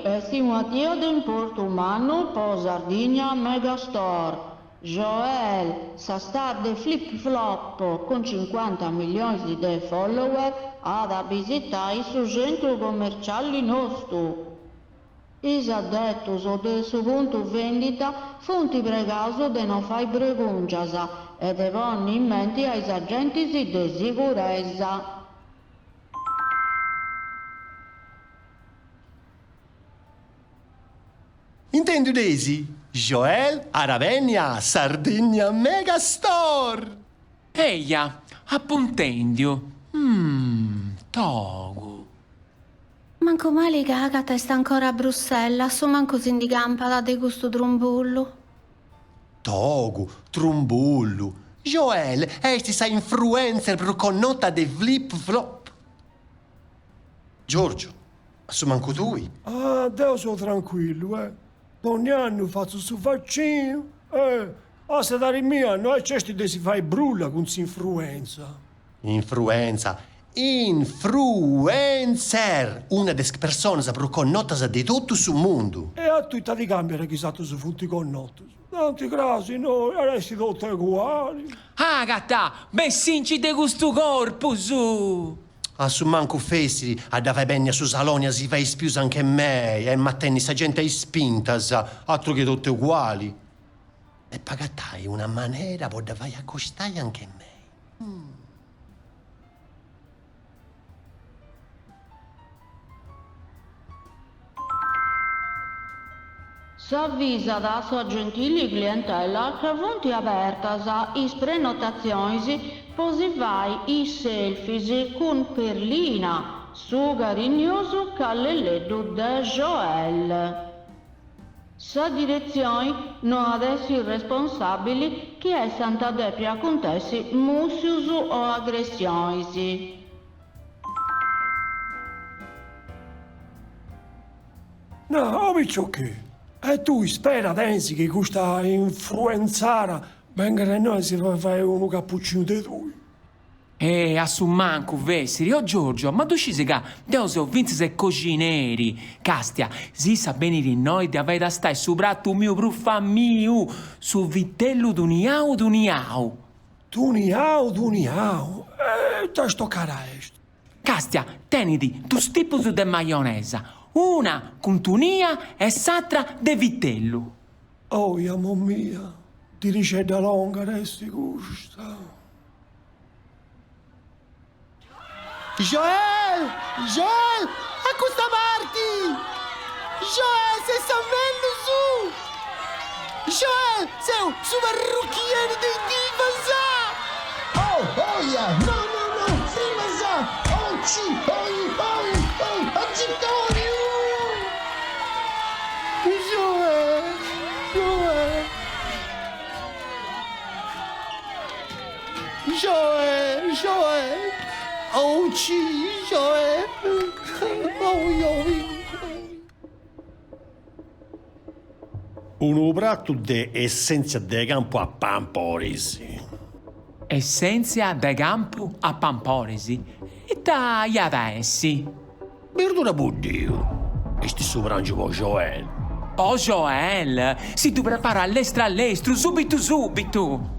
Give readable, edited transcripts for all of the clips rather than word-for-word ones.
noi siamo a Dio d'importo umano per Sardigna Megastore. Joel, sa star de flip-flop con 50 milioni di follower, ha visitare i suoi centri commerciali nostri. I addetti del suo punto vendita fonti pregaso de non fai pregunciasa e devono in mente ai agenti di sicurezza. Intendi Daisy? Joel Aravenia Sardigna Megastore. Eia, appuntendio. Togo. Manco male che Agata sta ancora a Bruxelles, so manco si indicampa da de gusto trumbullo. Togu, trumbullu. Joel, esti sa influencer per connota de flip-flop. Giorgio, su manco tui. Ah, Deo sono tranquillo, Ogni anno faccio su vaccino, a se dare mia, noi cesti de si fai brulla con si influenza. Influenza. Influencer! Una delle persone per connota di tutto sul mondo. E a tutta di cambiare chissà su funti con notte. Tanti crasi, noi resti tutti uguali. Agata, bessinci de gusto corpo, su. A su manco fessi, a da fai bene su Salonia si fai spius anche me, e mattenni sa gente è spinta, altro che tutte uguali. E pagatai una maniera per da fai accostare anche me. S'avvisa da sua gentile clientela che fonti aperta is prenotazioni così vai i selfies con Perlina su garignoso calleleddo de Joel. Sa direzione non adesso i responsabili che è santa depia contessi musius o aggressioni. No, amico che? E tu spera, pensi che questa influenzara venga da noi si fa fare uno cappuccino di tu? A su manco, vessiri. Oh Giorgio, ma tu ci sei che Deus ho vinto se cocineri. Castia, si sa bene di noi di avere da stare su prato mio bruffa mio, su vitello d'uniau. Duniau. Da sto cara est. Castia, teniti tu tipos de maionesa. Una con tunia e s'altra de vitello. Oh, amo mia, ti dice da longa resti gusta. Joel! Joel! A questa parte! Joel, se sta venendo su! Joel, sei un parrucchiere di divasa! Oh, yeah! No! Divasa! Poi! Agitorio! Joel! Oh, Joel! Un prato di essenza di campo a Pamporisi. Essenza de campo a Pamporesi. E da Iavessi. Verdura buondio. E sti soprangio con Joel. Oh Joel, si tu prepara all'estro, subito.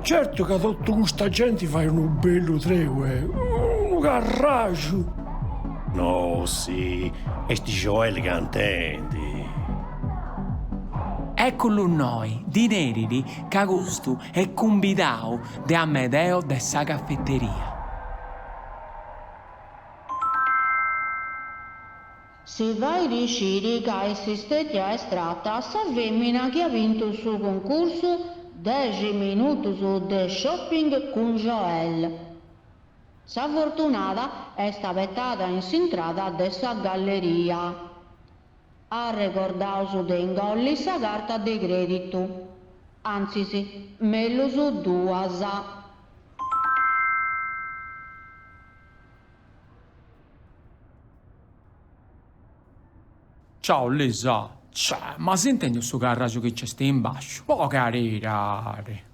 Certo che tutta questa gente fa un bello treue. Un garraggio. No, sì. E sti Joel cantendi. Eccolo noi, di Neridi, Cagustu e Cumbidao de Amedeo de sa caffetteria. Se vai riuscire che assistete a estratta sa femmina che ha vinto il suo concorso 10 minuti su The Shopping con Joel. Sa fortunata è stata insintrata dessa galleria. Ha ricordato di ingolli sa carta di credito. Anzi sì, meglio su due sa. Ciao Lisa, ma sentendo sto garraggio che c'è sta in basso, può carire.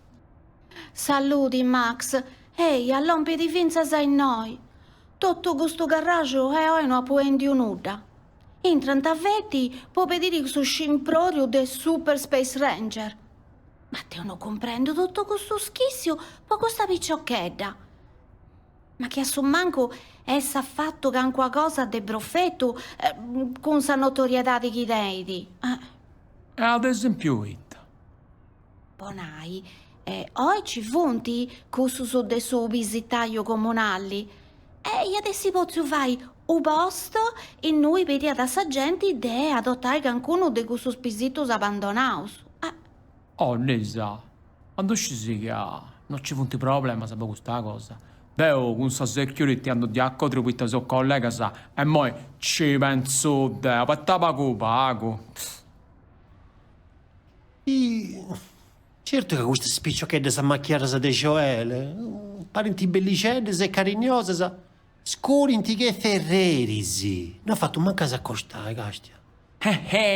Saluti, Max. Ehi, all'ompi di finza sei noi. tutto questo garage e oi non può endio nuda. In tavetti può vedere su scimprorio del Super Space Ranger. Ma te non comprendo tutto questo schizio, poi questa picciocchedda. Ma che a sommanco essa ha fatto che qualcosa de broffetto con sa notorietà di chi deidi. Ad esempio, Bonai, oggi ci fonti questo su de suo visitaio comunali. E adesso posso fare un posto e noi vedi ad assa gente de adottare qualcuno de questo spisitos abbandonaus. oh, Lisa, quando scesi che non ci funti problema sapere questa cosa. Deo, con sa security hanno di accontro con i suoi colleghi, sa, e poi ci penso, deo, per te pago. Certo che queste spicciocchette si macchiare di Joel. Parenti bellicette e carignose, scurinti che ferrerisi. Non ha fatto manca a accostare, castia.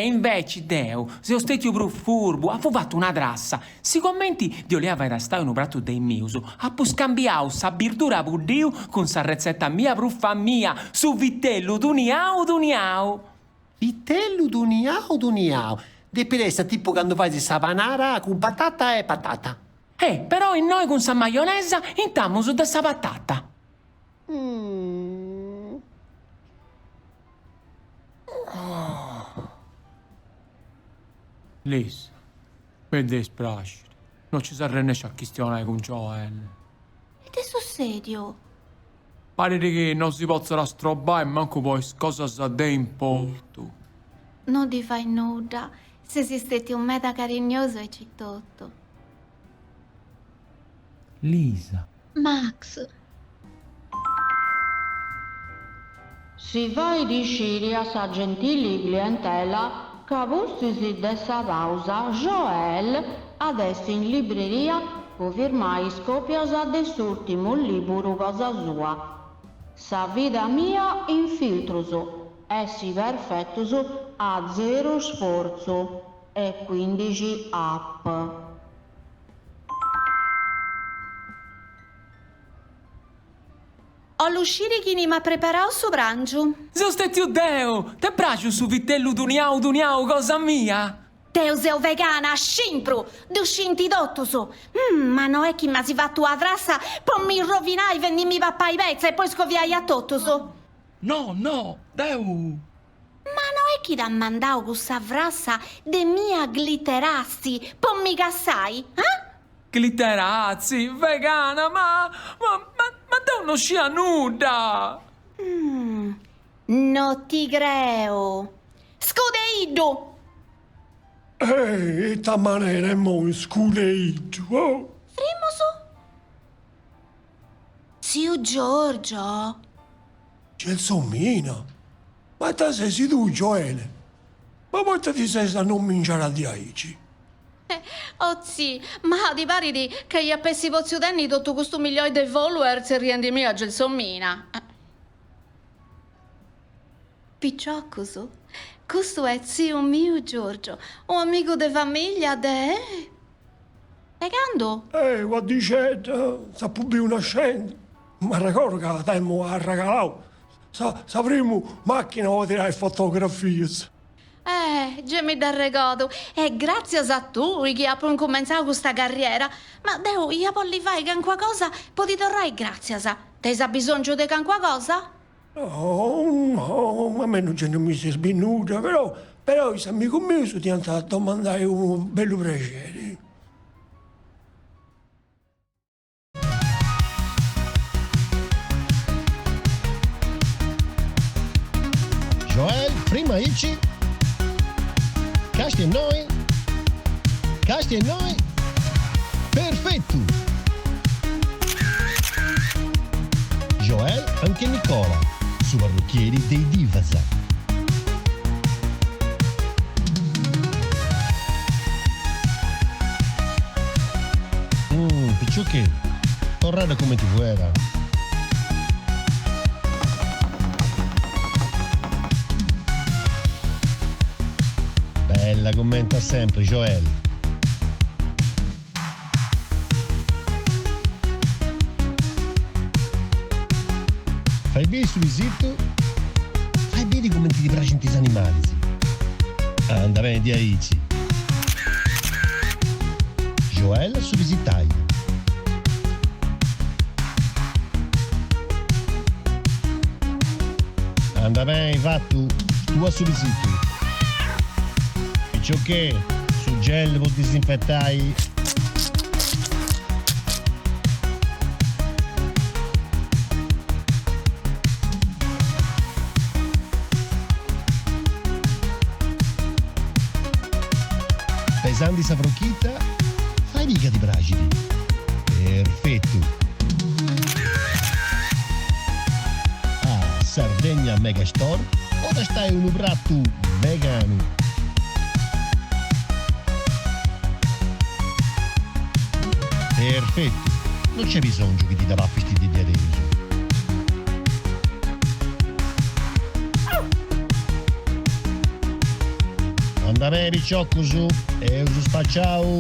Invece, Deo, se ho stato più furbo, ha fatto una drassa. Si commenti di olea vai stare in un prato dei miuso, ha poi scambiato sa birdura buddio con sa ricetta mia pruffa mia, su vitello duniau. Vitello duniau. De piressa tipo quando fai sa panara con patata e patata. Però in noi con sa maionesa intammo su da sa patata. Lisa, per dispiacere, non ci sarà a questione con Joel. E te sul serio? Pare che non si possa strobare e manco poi cosa sa de importo. Non ti fai nuda, se si stati un meta carignoso e cittotto. Lisa. Max, Si vai di Sciria sa gentili clientela, cavustisi dessa pausa, Joel adesso in libreria può firmare scopiasa dell'ultimo libro cosa sua. Sa vita mia in filtruso, essi perfettuso a zero sforzo e 15 app. ho l'uscire chi mi ha preparato su brancio. Sono stato Deo, te braccio su vitello duniau, cosa mia? Teo sei vegana, scimpro, d'uscinti dottoso. Ma non è che mi si fatto la trassa, poi mi rovinai, venimi papà i pezzi e poi scoviai a tottoso. No, Deu. Ma non è che da mandao questa frassa de mia glitterassi, poi mi cassai, Glitterazzi, vegana, ma te non scia nuda. Non ti creo. Scudeiddo! E ta maniera è molto scudeito. Oh. Frimoso? Zio Giorgio? Gelsomina, ma te sei tu, Joele? Ma poi ti sei a non mangiare di aici? Oh sì, ma ti pare di che gli appessi pozzi utenni tutto questo milione di followers e riendimi a Gelsomina? Piccioccoso, questo è zio mio Giorgio, un amico di famiglia de... Pegando? What dicete? Sa più una scena. Ma ricordo che la tempo a regalare. Sa primo macchina o tirare fotografie. Già mi dà regato. E grazie a tu che ha cominciato questa carriera. Ma Deo, io voglio fare qualcosa, poi ti torrai grazie a. Te hai bisogno di qualcosa? No, a me non ce ne mi si è sbinuta, però se amico mio ti hanno a domandare un bello piacere. Joel, prima Ici. Casti e noi. Perfetto. Joel, anche Nicola, su parrucchieri dei Divasa. Picciocchi, tornare come ti fuera. Bella, commenta sempre, Joel. Fai vieni su visito, fai bene come ti piacciono i animali. Anda bene, di aici. Joel su visitai. Anda bene, fatto, tu a su visito. E ciò che su gel vuol disinfettai. Pesandi saprochita, fai mica di bragidi. Perfetto. Ah, Sardegna Megastore, ora stai un prato vegano. Perfetto, non c'è bisogno che ti dava vestiti di adesso. Anda bene, picciocco su, e uso spacciao.